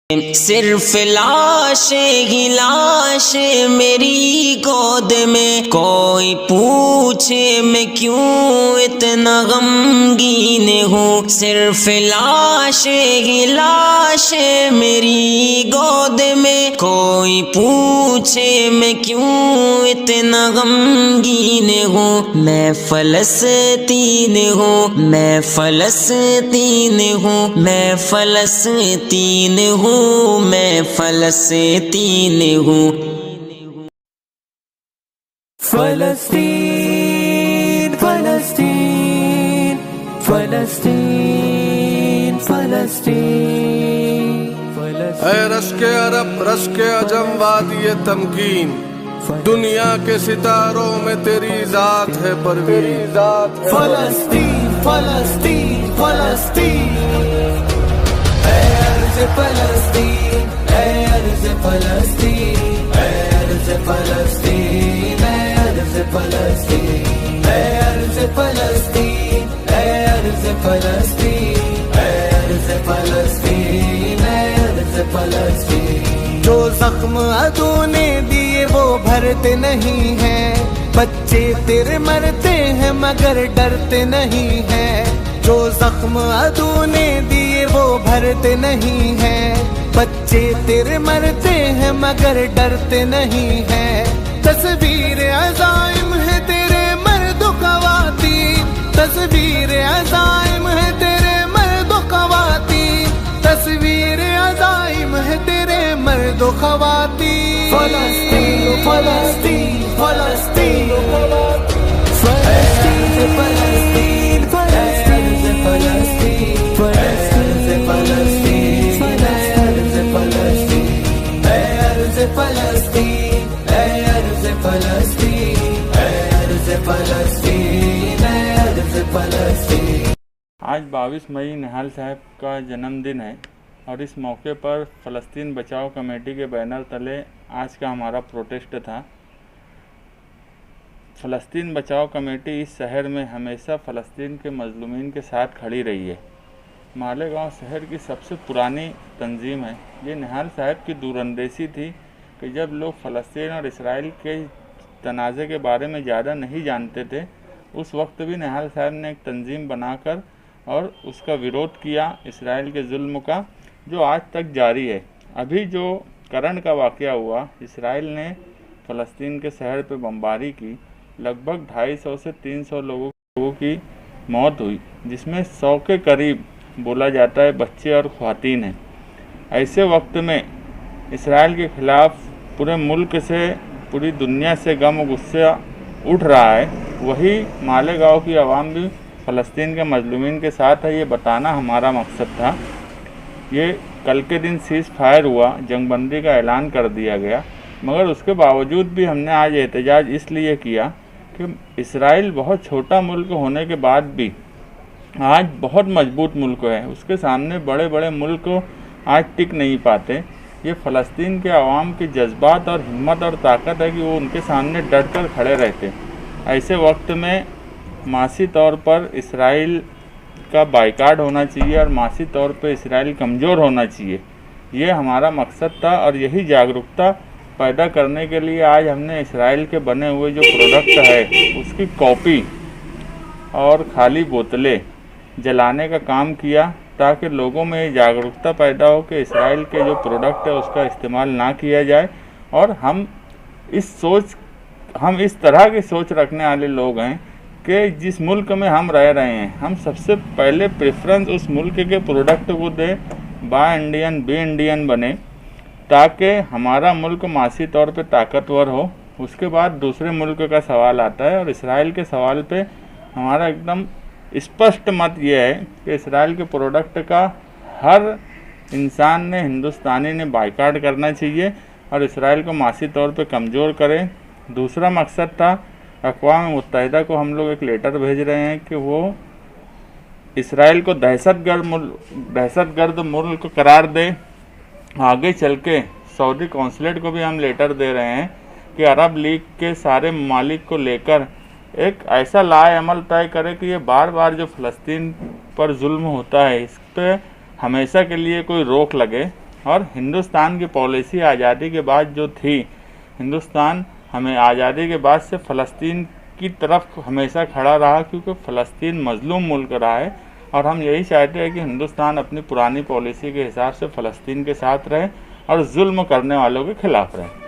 सिर्फ लाश ही लाश मेरी गोद में, कोई पूछे मैं क्यों इतना गमगीन हूँ। सिर्फ लाश ही लाश मेरी गोद में, कोई पूछे मैं क्यों इतना गमगीन हूँ। मैं फलस्तीन हूँ, मैं फलस्तीन हूँ, मैं फलस्तीन हूँ, मैं फलस्तीन हूँ। फलस्तीन फलस्तीन फलस्तीन फलस्तीन ऐ रश के अरब रश के अजम वादिये तमकीन, दुनिया के सितारों में तेरी जात है परवीन। फलस्तीन फलस्तीन फलस्तीन फलस्तीन अर्ज़ फलस्तीन अर्ज़ फलस्तीन अर्ज़ फलस्तीन अर्ज़ फलस्तीन अर्ज़ फलस्तीन अर्ज़ फलस्तीन अर्ज़ फलस्तीन। जो जख्म अदू ने दिए वो भरते नहीं हैं, बच्चे तेरे मरते हैं मगर डरते नहीं हैं। जो जख्म अदू ने दिए वो भरते नहीं हैं, बच्चे तेरे मरते हैं मगर डरते नहीं हैं। तस्वीर अज़ाइम है तेरे मर्द ख़वातीन, तस्वीर अज़ाइम है तेरे मर्द ख़वातीन, तस्वीर अज़ाइम है तेरे मर्द ख़वातीन। फलस्तीन फलस्तीन फलस्तीन फलस्तीन आज 22 मई निहाल साहब का जन्मदिन है और इस मौके पर फ़लस्तीन बचाओ कमेटी के बैनर तले आज का हमारा प्रोटेस्ट था। फ़लस्तीन बचाओ कमेटी इस शहर में हमेशा फ़लस्तीन के मज़लूमीन के साथ खड़ी रही है। मालेगांव शहर की सबसे पुरानी तंजीम है। ये निहाल साहब की दूरंदेशी थी कि जब लोग फ़लस्तीन और इसराइल के तनाज़े के बारे में ज़्यादा नहीं जानते थे, उस वक्त भी निहाल साहब ने एक तंजीम बनाकर और उसका विरोध किया, इसराइल के जुल्म का, जो आज तक जारी है। अभी जो करण का वाक़या हुआ, इसराइल ने फ़लस्तीन के शहर पे बमबारी की, लगभग 250 से 300 लोगों की मौत हुई, जिसमें 100 के करीब बोला जाता है बच्चे और ख़वातीन हैं। ऐसे वक्त में इसराइल के ख़िलाफ़ पूरे मुल्क से, पूरी दुनिया से गम और गुस्सा उठ रहा है। वही मालेगांव की आवाम भी फ़लस्तीन के मज़लूमीन के साथ है, ये बताना हमारा मकसद था। ये कल के दिन सीज़ फायर हुआ, जंगबंदी का ऐलान कर दिया गया, मगर उसके बावजूद भी हमने आज एहतजाज इसलिए किया कि इसराइल बहुत छोटा मुल्क होने के बाद भी आज बहुत मजबूत मुल्क है। उसके सामने बड़े बड़े मुल्क आज टिक नहीं पाते। ये फ़लस्तीन के आवाम की जज्बात और हिम्मत और ताकत है कि वो उनके सामने डट कर खड़े रहते। ऐसे वक्त में मासी तौर पर इसराइल का बाइकाट होना चाहिए और मासी तौर पर इसराइल कमज़ोर होना चाहिए। ये हमारा मकसद था और यही जागरूकता पैदा करने के लिए आज हमने इसराइल के बने हुए जो प्रोडक्ट है उसकी कॉपी और खाली बोतलें जलाने का काम किया, ताकि लोगों में ये जागरूकता पैदा हो कि इसराइल के जो प्रोडक्ट है उसका इस्तेमाल ना किया जाए। और हम इस तरह की सोच रखने वाले लोग हैं कि जिस मुल्क में हम रह रहे हैं, हम सबसे पहले प्रेफरेंस उस मुल्क के प्रोडक्ट को दें, बाय इंडियन बी इंडियन बने, ताकि हमारा मुल्क मासी तौर पे ताकतवर हो। उसके बाद दूसरे मुल्क का सवाल आता है और इसराइल के सवाल पे हमारा एकदम स्पष्ट मत ये है कि इसराइल के प्रोडक्ट का हर इंसान ने, हिंदुस्तानी ने बाइकाट करना चाहिए और इसराइल को मासी तौर पे कमज़ोर करें। दूसरा मकसद था, अक़वाम मुत्तहिदा को हम लोग एक लेटर भेज रहे हैं कि वो इसराइल को दहशतगर्द मुल्क करार दे। आगे चल के सऊदी कौंसलेट को भी हम लेटर दे रहे हैं कि अरब लीग के सारे ममालिक को लेकर एक ऐसा लाए अमल तय करे कि ये बार बार जो फ़लस्तीन पर जुल्म होता है इस पर हमेशा के लिए कोई रोक लगे और हिंदुस्तान की पॉलिसी आज़ादी के बाद जो थी, हिंदुस्तान हमें आज़ादी के बाद से फ़लस्तीन की तरफ हमेशा खड़ा रहा, क्योंकि फ़लस्तीन मज़लूम मुल्क रहा है और हम यही चाहते हैं कि हिंदुस्तान अपनी पुरानी पॉलिसी के हिसाब से फ़लस्तीन के साथ रहे और जुल्म करने वालों के खिलाफ रहे।